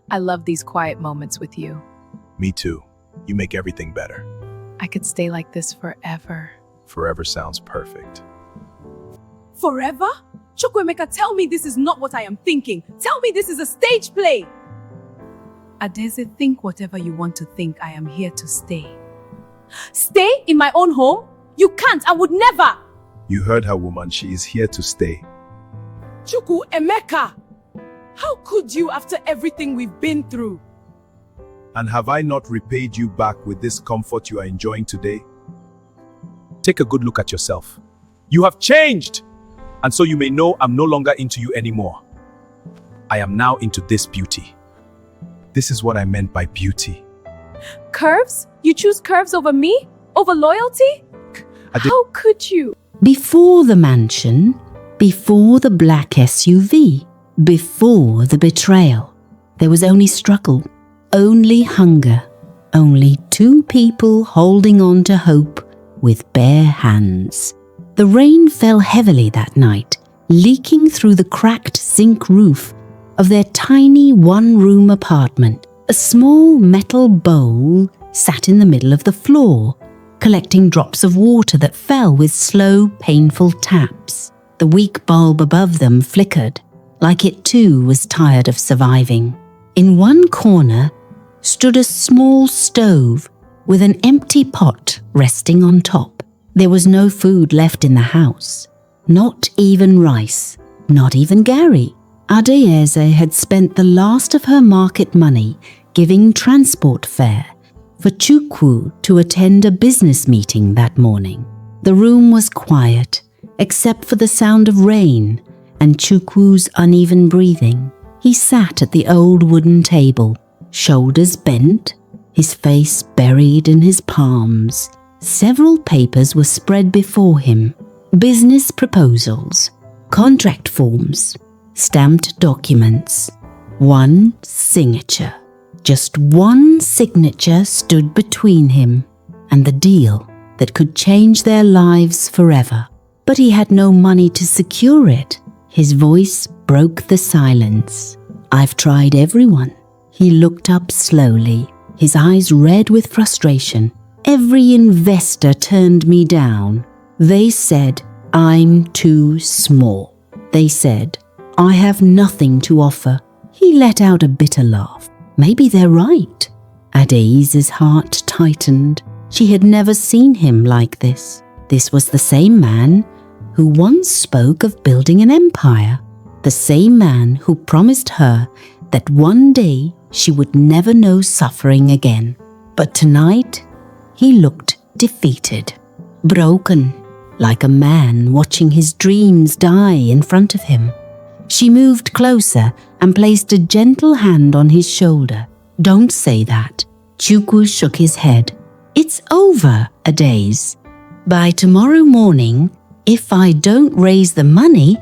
I love these quiet moments with you. Me too. You make everything better. I could stay like this forever. Forever sounds perfect. Forever? Chukwuemeka, tell me this is not what I am thinking. Tell me this is a stage play. Adeze, think whatever you want to think. I am here to stay. Stay in my own home? You can't. I would never. You heard her, woman. She is here to stay. Chukwuemeka, how could you after everything we've been through? And have I not repaid you back with this comfort you are enjoying today? Take a good look at yourself. You have changed! And so you may know I'm no longer into you anymore. I am now into this beauty. This is what I meant by beauty. Curves? You choose curves over me? Over loyalty? How could you? Before the mansion, before the black SUV, before the betrayal, there was only struggle, only hunger, only two people holding on to hope with bare hands. The rain fell heavily that night, leaking through the cracked zinc roof of their tiny one-room apartment. A small metal bowl sat in the middle of the floor, collecting drops of water that fell with slow, painful taps. The weak bulb above them flickered, like it too was tired of surviving. In one corner stood a small stove with an empty pot resting on top. There was no food left in the house, not even rice, not even Gary. Adeze had spent the last of her market money giving transport fare for Chukwu to attend a business meeting that morning. The room was quiet, except for the sound of rain and Chukwu's uneven breathing. He sat at the old wooden table, shoulders bent, his face buried in his palms. Several papers were spread before him. Business proposals, contract forms, stamped documents. One signature. Just one signature stood between him and the deal that could change their lives forever. But he had no money to secure it. His voice broke the silence. I've tried everyone. He looked up slowly, his eyes red with frustration. Every investor turned me down. They said, I'm too small. They said, I have nothing to offer. He let out a bitter laugh. Maybe they're right. Adeze's heart tightened. She had never seen him like this. This was the same man who once spoke of building an empire. The same man who promised her that one day she would never know suffering again. But tonight, he looked defeated, broken, like a man watching his dreams die in front of him. She moved closer and placed a gentle hand on his shoulder. Don't say that. Chukwu shook his head. It's over, Adeze. By tomorrow morning, if I don't raise the money,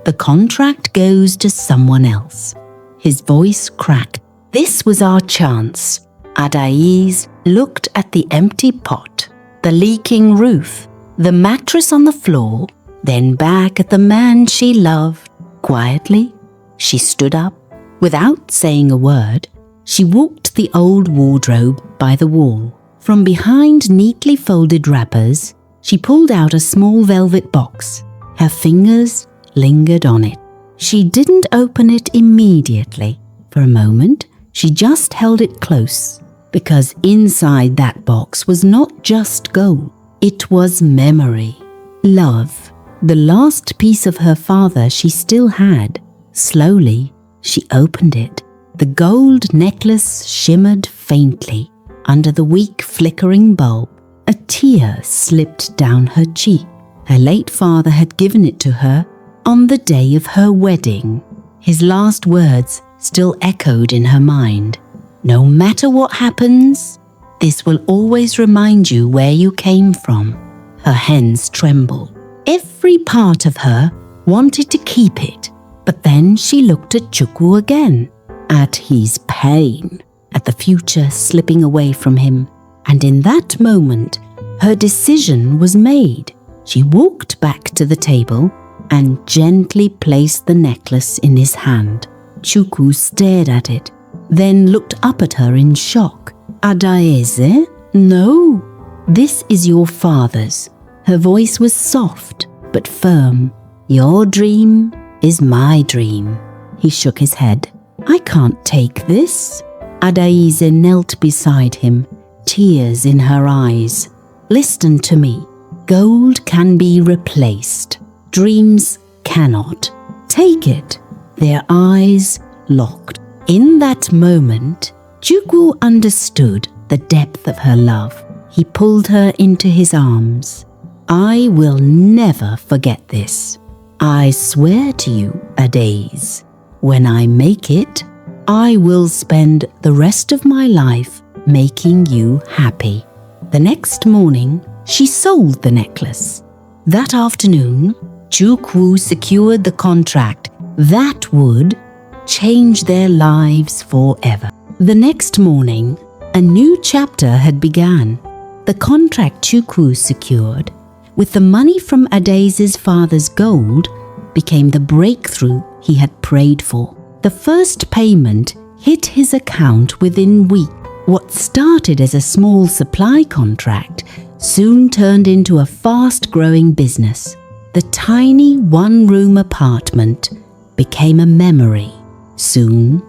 the contract goes to someone else. His voice cracked. This was our chance. Adeze looked at the empty pot, the leaking roof, the mattress on the floor, then back at the man she loved. Quietly, she stood up. Without saying a word, she walked the old wardrobe by the wall. From behind neatly folded wrappers, she pulled out a small velvet box. Her fingers lingered on it. She didn't open it immediately. For a moment, she just held it close, because inside that box was not just gold. It was memory, love, the last piece of her father she still had. Slowly, she opened it. The gold necklace shimmered faintly under the weak flickering bulb. A tear slipped down her cheek. Her late father had given it to her on the day of her wedding. His last words still echoed in her mind. No matter what happens, this will always remind you where you came from. Her hands trembled. Every part of her wanted to keep it, but then she looked at Chukwu again, at his pain, at the future slipping away from him. And in that moment, her decision was made. She walked back to the table and gently placed the necklace in his hand. Chukwu stared at it. then looked up at her in shock. Adaeze? No, this is your father's. Her voice was soft but firm. Your dream is my dream. He shook his head. I can't take this. Adaeze knelt beside him, tears in her eyes. Listen to me. Gold can be replaced. Dreams cannot. Take it. Their eyes locked. In that moment, Chukwu understood the depth of her love. He pulled her into his arms. I will never forget this. I swear to you, Adaeze, when I make it, I will spend the rest of my life making you happy. The next morning, she sold the necklace. That afternoon, Chukwu secured the contract that would change their lives forever. The next morning, a new chapter had begun. The contract Chukwu secured, with the money from Adaeze's father's gold, became the breakthrough he had prayed for. The first payment hit his account within weeks. What started as a small supply contract soon turned into a fast-growing business. The tiny one-room apartment became a memory. Soon,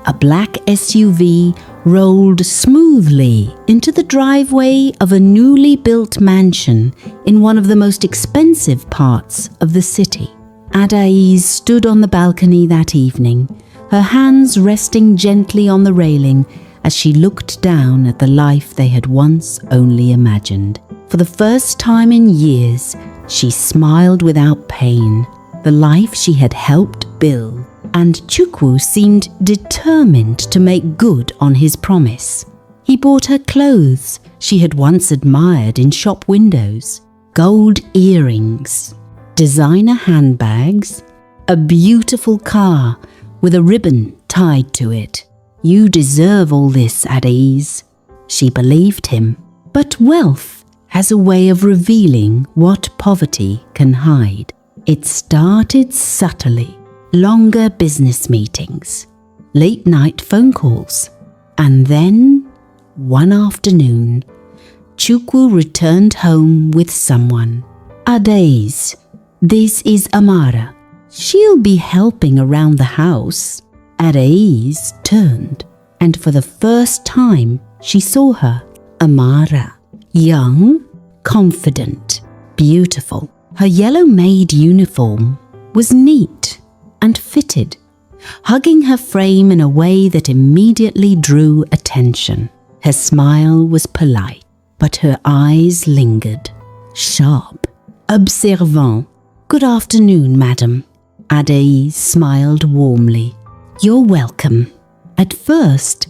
a black SUV rolled smoothly into the driveway of a newly built mansion in one of the most expensive parts of the city. Adaeze stood on the balcony that evening, her hands resting gently on the railing as she looked down at the life they had once only imagined. For the first time in years, she smiled without pain, the life she had helped build. And Chukwu seemed determined to make good on his promise. He bought her clothes she had once admired in shop windows, gold earrings, designer handbags, a beautiful car with a ribbon tied to it. You deserve all this, Adaeze. She believed him. But wealth has a way of revealing what poverty can hide. It started subtly. Longer business meetings, late-night phone calls, and then, one afternoon, Chukwu returned home with someone. Adaeze, this is Amara. She'll be helping around the house. Adaeze turned, and for the first time, she saw her. Amara, young, confident, beautiful. Her yellow maid uniform was neat and fitted, hugging her frame in a way that immediately drew attention. Her smile was polite, but her eyes lingered, sharp, observant. Good afternoon, madam. Adaeze smiled warmly. You're welcome. At first,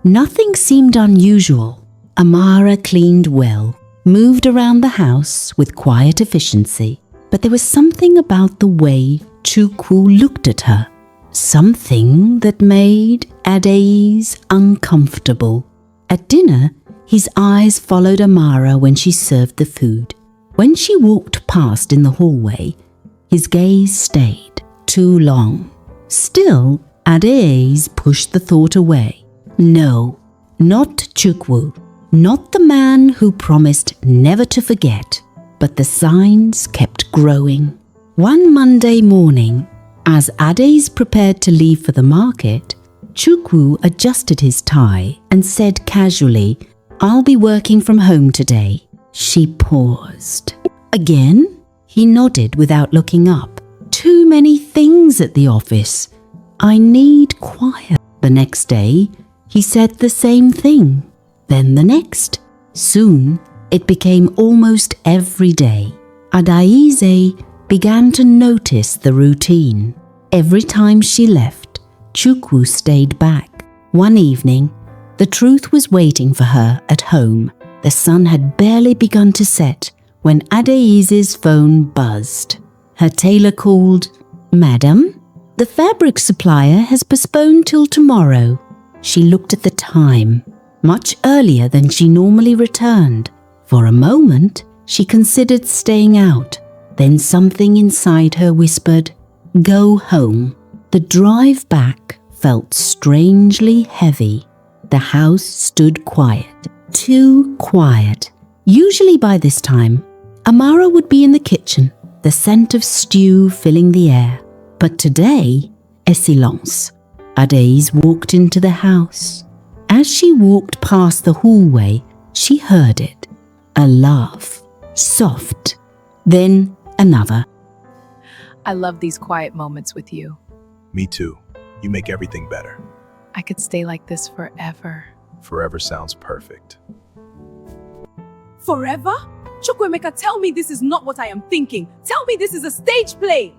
nothing seemed unusual. Amara cleaned well, moved around the house with quiet efficiency, but there was something about the way Chukwu looked at her, something that made Adaeze uncomfortable. At dinner, his eyes followed Amara when she served the food. When she walked past in the hallway, his gaze stayed too long. Still, Adaeze pushed the thought away. No, not Chukwu, not the man who promised never to forget. But the signs kept growing. One Monday morning, as Adaeze prepared to leave for the market, Chukwu adjusted his tie and said casually, I'll be working from home today. She paused. Again, he nodded without looking up. Too many things at the office. I need quiet. The next day, he said the same thing. Then the next. Soon, it became almost every day. Adaeze began to notice the routine. Every time she left, Chukwu stayed back. One evening, the truth was waiting for her at home. The sun had barely begun to set when Adaeze's phone buzzed. Her tailor called, Madam, the fabric supplier has postponed till tomorrow. She looked at the time, much earlier than she normally returned. For a moment, she considered staying out. Then something inside her whispered, Go home. The drive back felt strangely heavy. The house stood quiet, too quiet. Usually by this time, Amara would be in the kitchen, the scent of stew filling the air. But today, silence. Adéis walked into the house. As she walked past the hallway, she heard it. A laugh, soft, then another. I love these quiet moments with you. Me too. You make everything better. I could stay like this forever. Forever sounds perfect. Forever? Chukwuemeka, tell me this is not what I am thinking. Tell me this is a stage play.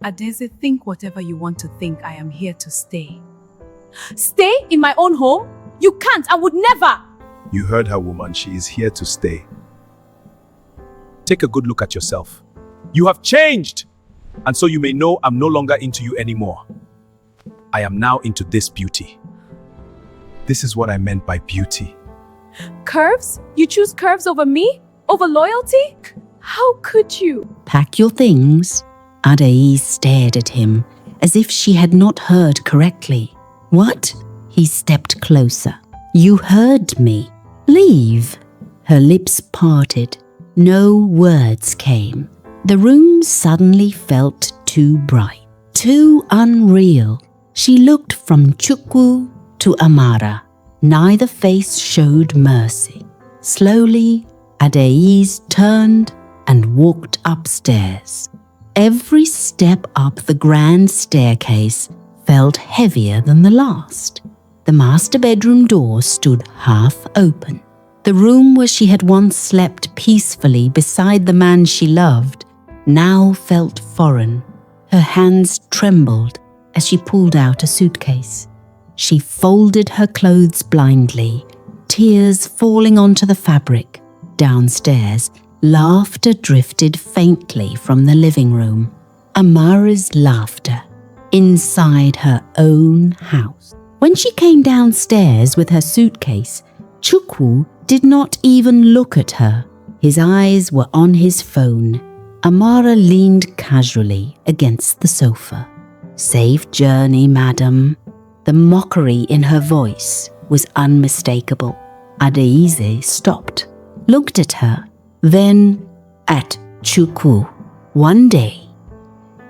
Adeze, think whatever you want to think. I am here to stay. Stay in my own home? You can't. I would never. You heard her, woman. She is here to stay. Take a good look at yourself. You have changed! And so you may know I'm no longer into you anymore. I am now into this beauty. This is what I meant by beauty. Curves? You choose curves over me? Over loyalty? How could you? Pack your things. Adéis stared at him as if she had not heard correctly. What? He stepped closer. You heard me. Leave. Her lips parted. No words came. The room suddenly felt too bright, too unreal. She looked from Chukwu to Amara. Neither face showed mercy. Slowly, Adéis turned and walked upstairs. Every step up the grand staircase felt heavier than the last. The master bedroom door stood half open. The room where she had once slept peacefully beside the man she loved now felt foreign. Her hands trembled as she pulled out a suitcase. She folded her clothes blindly, tears falling onto the fabric. Downstairs, laughter drifted faintly from the living room. Amara's laughter inside her own house. When she came downstairs with her suitcase, Chukwu did not even look at her. His eyes were on his phone. Amara leaned casually against the sofa. Safe journey, madam. The mockery in her voice was unmistakable. Adéis stopped, looked at her, then at Chukwu. One day,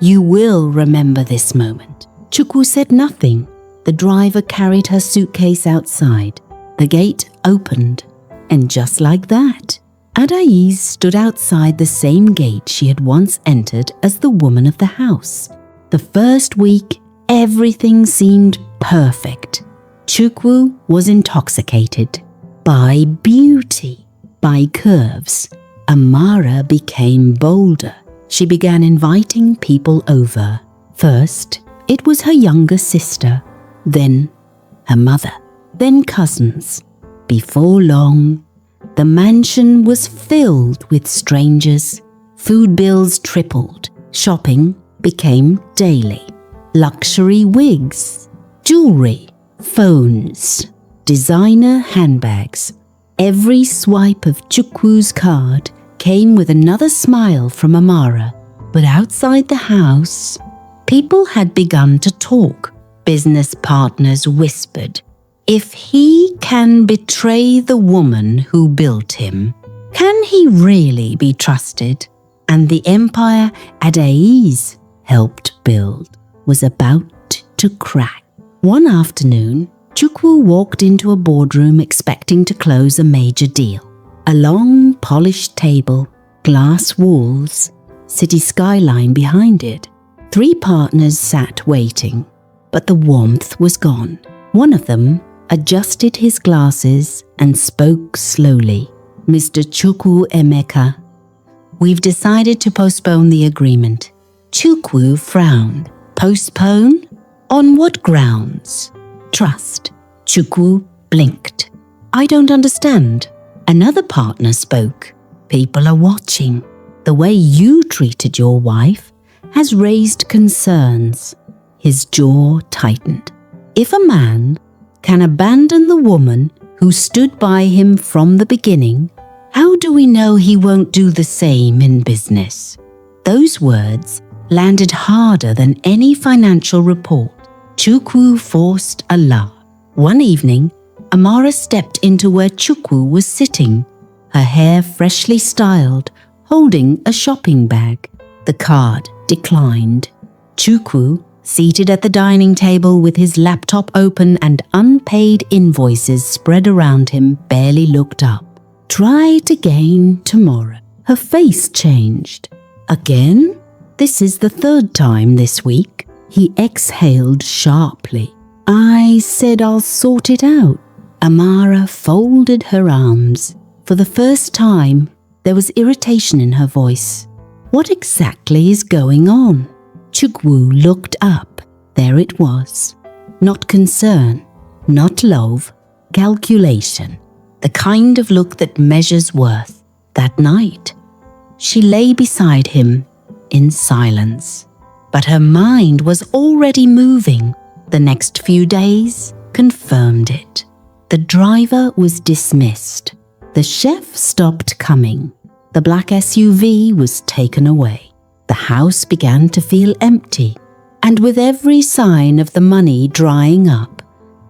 you will remember this moment. Chukwu said nothing. The driver carried her suitcase outside. The gate opened, and just like that, Adéis stood outside the same gate she had once entered as the woman of the house. The first week, everything seemed perfect. Chukwu was intoxicated by beauty, by curves. Amara became bolder. She began inviting people over. First, it was her younger sister, then her mother, then cousins. Before long, the mansion was filled with strangers. Food bills tripled. Shopping became daily. Luxury wigs, jewelry, phones, designer handbags. Every swipe of Chukwu's card came with another smile from Amara. But outside the house, people had begun to talk. Business partners whispered, if he can betray the woman who built him, can he really be trusted? And the empire Adéis helped build was about to crack. One afternoon, Chukwu walked into a boardroom expecting to close a major deal. A long, polished table, glass walls, city skyline behind it. 3 partners sat waiting, but the warmth was gone. One of them adjusted his glasses and spoke slowly. Mr. Chukwuemeka, we've decided to postpone the agreement. Chukwu frowned. Postpone? On what grounds? Trust. Chukwu blinked. I don't understand. Another partner spoke. People are watching. The way you treated your wife has raised concerns. His jaw tightened. If a man can abandon the woman who stood by him from the beginning, how do we know he won't do the same in business? Those words landed harder than any financial report. Chukwu forced a laugh. One evening, Amara stepped into where Chukwu was sitting, her hair freshly styled, holding a shopping bag. The card declined. Chukwu, seated at the dining table with his laptop open and unpaid invoices spread around him, barely looked up. Try it again tomorrow. Her face changed. Again? This is the third time this week. He exhaled sharply. I said I'll sort it out. Amara folded her arms. For the first time, there was irritation in her voice. What exactly is going on? Chukwu looked up. There it was. Not concern, not love, calculation. The kind of look that measures worth. That night, she lay beside him in silence. But her mind was already moving. The next few days confirmed it. The driver was dismissed. The chef stopped coming. The black SUV was taken away. The house began to feel empty. And with every sign of the money drying up,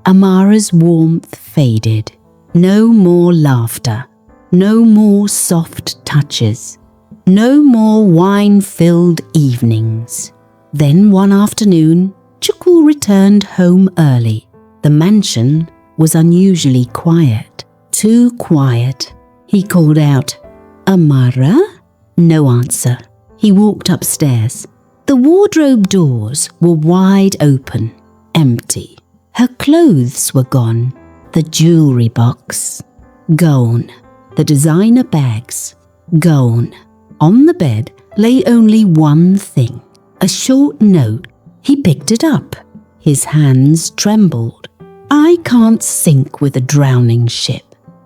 Amara's warmth faded. No more laughter. No more soft touches. No more wine-filled evenings. Then one afternoon, Chukwu returned home early. The mansion was unusually quiet. Too quiet. He called out, Amara? No answer. He walked upstairs. The wardrobe doors were wide open, empty. Her clothes were gone. The jewelry box, gone. The designer bags, gone. On the bed lay only one thing, a short note. He picked it up. His hands trembled. I can't sink with a drowning ship.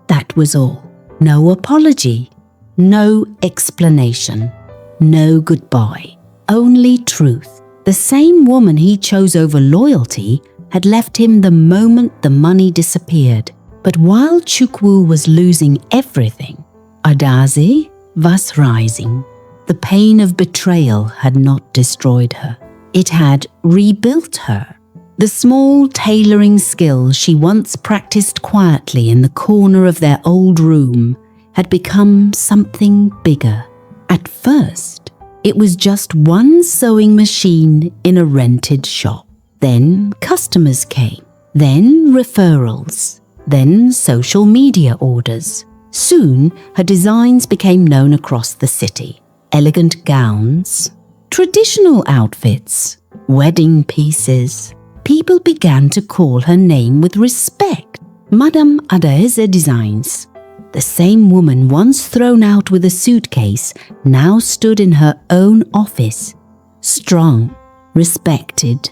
That was all. No apology. No explanation. No goodbye. Only truth. The same woman he chose over loyalty had left him the moment the money disappeared. But while Chukwu was losing everything, Adaze was rising. The pain of betrayal had not destroyed her. It had rebuilt her. The small tailoring skill she once practiced quietly in the corner of their old room had become something bigger. At first, it was just one sewing machine in a rented shop. Then customers came. Then referrals. Then social media orders. Soon, her designs became known across the city. Elegant gowns, traditional outfits, wedding pieces. People began to call her name with respect. Madame Adaeze Designs. The same woman once thrown out with a suitcase now stood in her own office, strong, respected.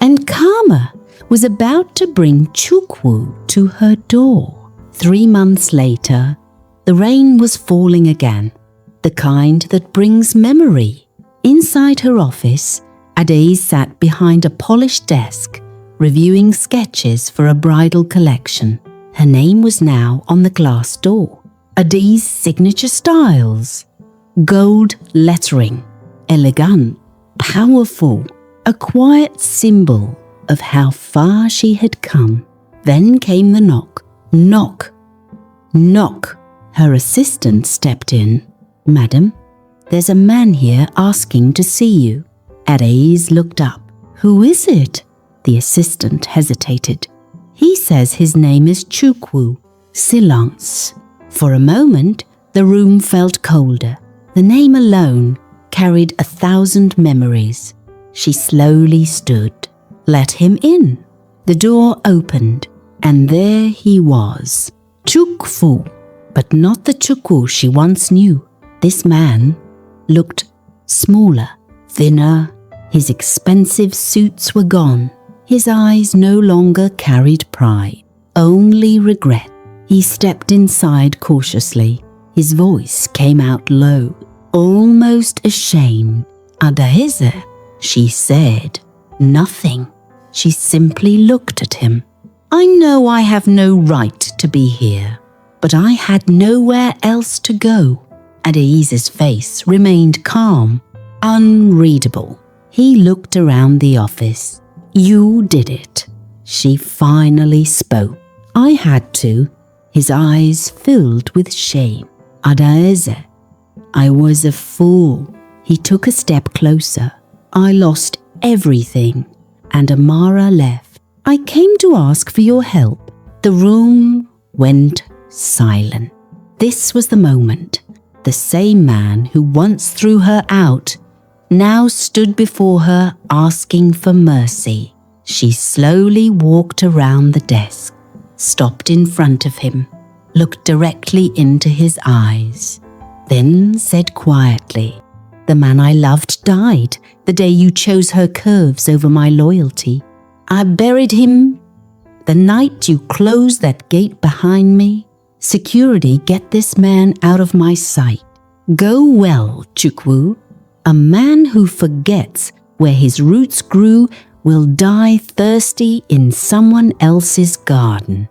And Karma was about to bring Chukwu to her door. 3 months later, the rain was falling again, the kind that brings memory. Inside her office, Adaze sat behind a polished desk, reviewing sketches for a bridal collection. Her name was now on the glass door. Adaze's signature styles. Gold lettering. Elegant. Powerful. A quiet symbol of how far she had come. Then came the knock. Knock. Knock. Her assistant stepped in. Madam, there's a man here asking to see you. Adaze looked up. Who is it? The assistant hesitated. He says his name is Chukwu. Silence. For a moment, the room felt colder. The name alone carried 1,000 memories. She slowly stood. Let him in. The door opened, and there he was. Chukwu, but not the Chukwu she once knew. This man looked smaller, thinner. His expensive suits were gone. His eyes no longer carried pride, only regret. He stepped inside cautiously. His voice came out low, almost ashamed. Adaeze, she said. Nothing. She simply looked at him. I know I have no right to be here, but I had nowhere else to go. Adaze's face remained calm, unreadable. He looked around the office. You did it. She finally spoke. I had to. His eyes filled with shame. Adaeze, I was a fool. He took a step closer. I lost everything, and Amara left. I came to ask for your help. The room went silent. This was the moment. The same man who once threw her out now stood before her asking for mercy. She slowly walked around the desk, stopped in front of him, looked directly into his eyes, then said quietly, "The man I loved died the day you chose her curves over my loyalty. I buried him the night you closed that gate behind me. Security, get this man out of my sight. Go well, Chukwu. A man who forgets where his roots grew will die thirsty in someone else's garden."